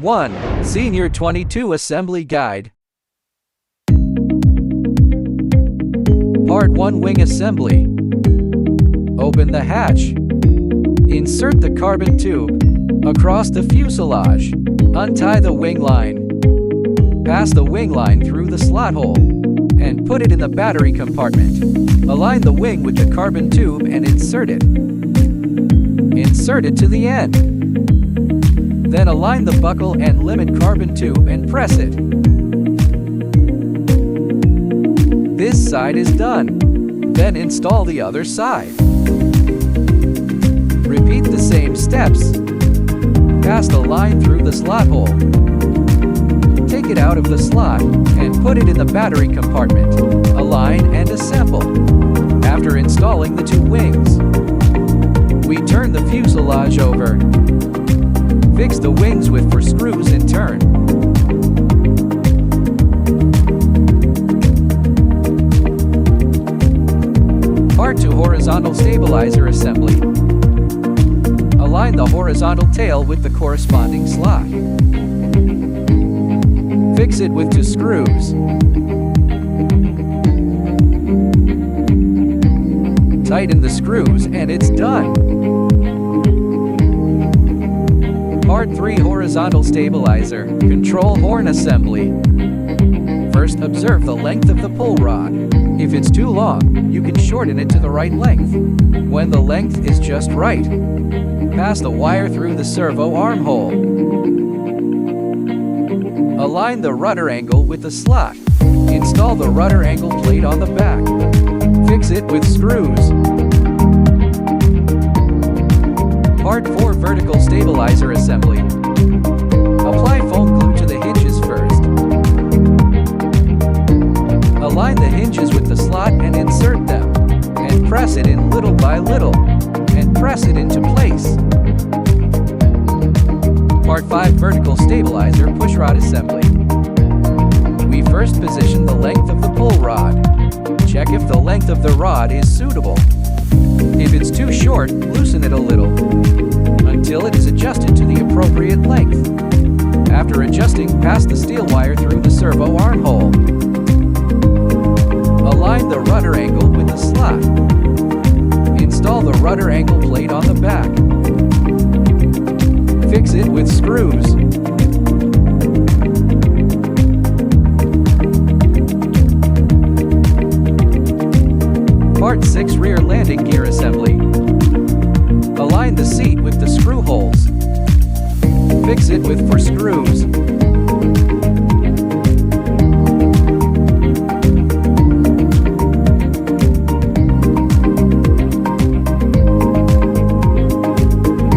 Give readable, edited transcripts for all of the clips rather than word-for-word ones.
1. Senior 22 Assembly Guide. Part 1 Wing Assembly. Open the hatch. Insert the carbon tube across the fuselage. Untie the wing line. Pass the wing line through the slot hole and put it in the battery compartment. Align the wing with the carbon tube and insert it. Insert it to the end. Then align the buckle and limit carbon tube and press it. This side is done. Then install the other side. Repeat the same steps. Pass the line through the slot hole. Take it out of the slot and put it in the battery compartment. Align and assemble. After installing the two wings, we turn the fuselage over. Fix the wings with 4 screws and turn. Part 2 Horizontal Stabilizer Assembly. Align the horizontal tail with the corresponding slot. Fix it with 2 screws. Tighten the screws and it's done. Part 3 Horizontal Stabilizer Control Horn Assembly. First, observe the length of the pull rod. If it's too long, you can shorten it to the right length. When the length is just right, pass the wire through the servo armhole. Align the rudder angle with the slot. Install the rudder angle plate on the back. Fix it with screws. Part 4 Vertical Stabilizer Assembly. Apply foam glue to the hinges first. Align the hinges with the slot and insert them. And press it in little by little. And press it into place. Part 5 Vertical Stabilizer Pushrod Assembly. We first position the length of the pull rod. Check if the length of the rod is suitable. If it's too short, loosen it a little until it is adjusted to the appropriate length. After adjusting, pass the steel wire through the servo armhole. Align the rudder angle with the slot. Install the rudder angle plate on the back. Fix it with screws. Part 6 Rear Landing Gear Assembly. Align the seat with the screw holes. Fix it with 4 screws.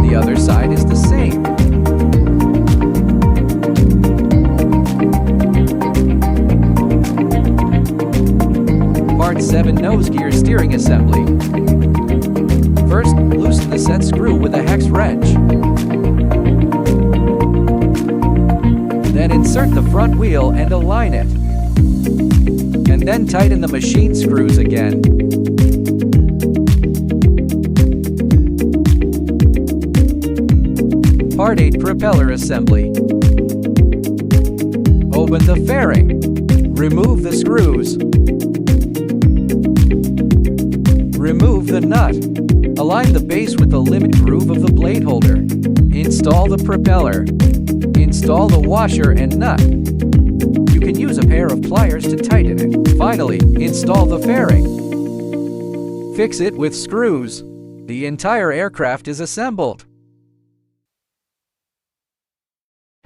The other side is the same. Part 7 Nose Gear Steering Assembly. First, loosen the set screw with a hex wrench. Then insert the front wheel and align it. And then tighten the machine screws again. Part 8 Propeller Assembly. Open the fairing. Remove the screws. Remove the nut. Align the base with the limit groove of the blade holder. Install the propeller. Install the washer and nut. You can use a pair of pliers to tighten it. Finally, install the fairing. Fix it with screws. The entire aircraft is assembled.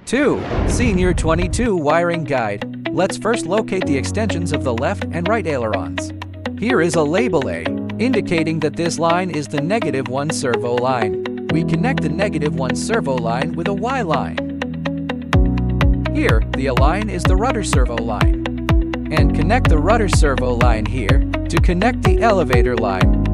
2. Senior 22 Wiring Guide. Let's first locate the extensions of the left and right ailerons. Here is a label A, indicating that this line is the -1 servo line. We connect the -1 servo line with a Y line. Here, the A line is the rudder servo line. And connect the rudder servo line here to connect the elevator line.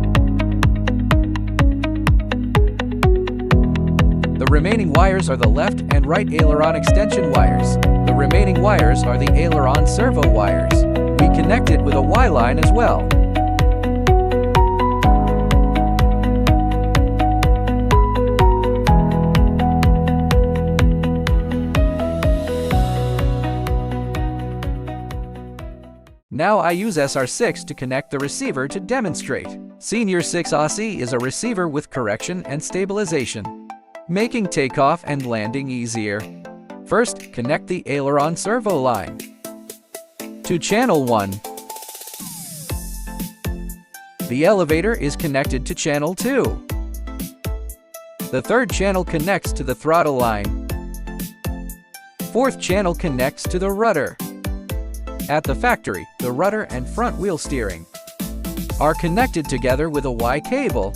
The remaining wires are the left and right aileron extension wires. The remaining wires are the aileron servo wires. We connect it with a Y line as well. Now I use SR6 to connect the receiver to demonstrate. SR6-RC is a receiver with correction and stabilization, making takeoff and landing easier. First, connect the aileron servo line to channel 1. The elevator is connected to channel 2. The third channel connects to the throttle line. Fourth channel connects to the rudder. At the factory, the rudder and front wheel steering are connected together with a Y cable.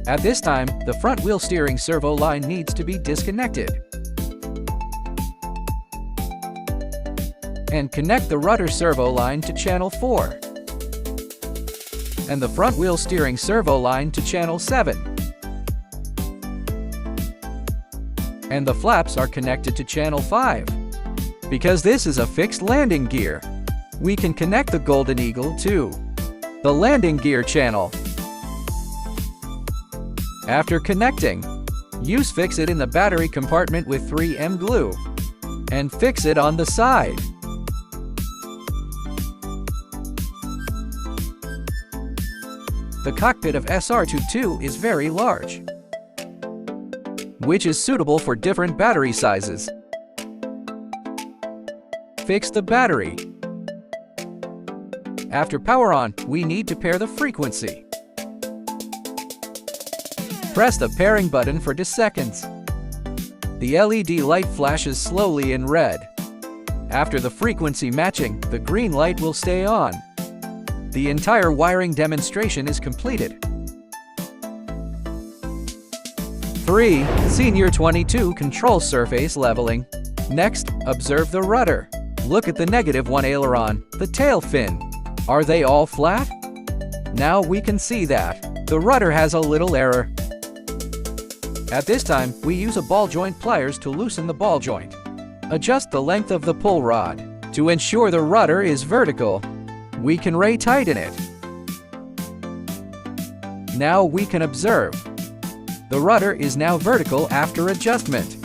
At this time, the front wheel steering servo line needs to be disconnected and connect the rudder servo line to channel 4 and the front wheel steering servo line to channel 7. And the flaps are connected to channel 5. Because this is a fixed landing gear, we can connect the Golden Eagle to the landing gear channel. After connecting, fix it in the battery compartment with 3M glue and fix it on the side. The cockpit of SR22 is very large, which is suitable for different battery sizes. Fix the battery. After power on, we need to pair the frequency. Press the pairing button for 2 seconds. The LED light flashes slowly in red. After the frequency matching, the green light will stay on. The entire wiring demonstration is completed. 3. SR22 control surface leveling. Next, observe the rudder. Look at the -1 aileron, the tail fin. Are they all flat? Now we can see that the rudder has a little error. At this time, we use a ball joint pliers to loosen the ball joint. Adjust the length of the pull rod. To ensure the rudder is vertical, we can re-tighten it. Now we can observe the rudder is now vertical after adjustment.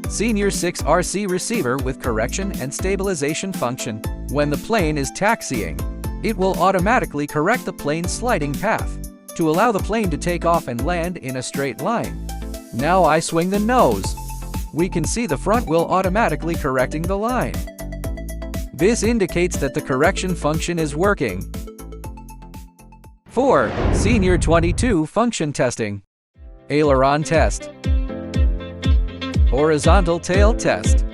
SR6-RC receiver with correction and stabilization function. When the plane is taxiing, it will automatically correct the plane's sliding path to allow the plane to take off and land in a straight line. Now I swing the nose. We can see the front wheel automatically correcting the line. This indicates that the correction function is working. 4. SR22 function testing. Aileron test. Horizontal tail test.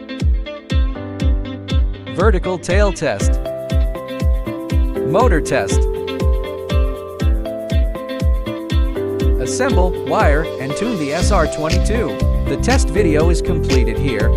Vertical tail test. Motor test. Assemble, wire, and tune the SR22. The test video is completed here.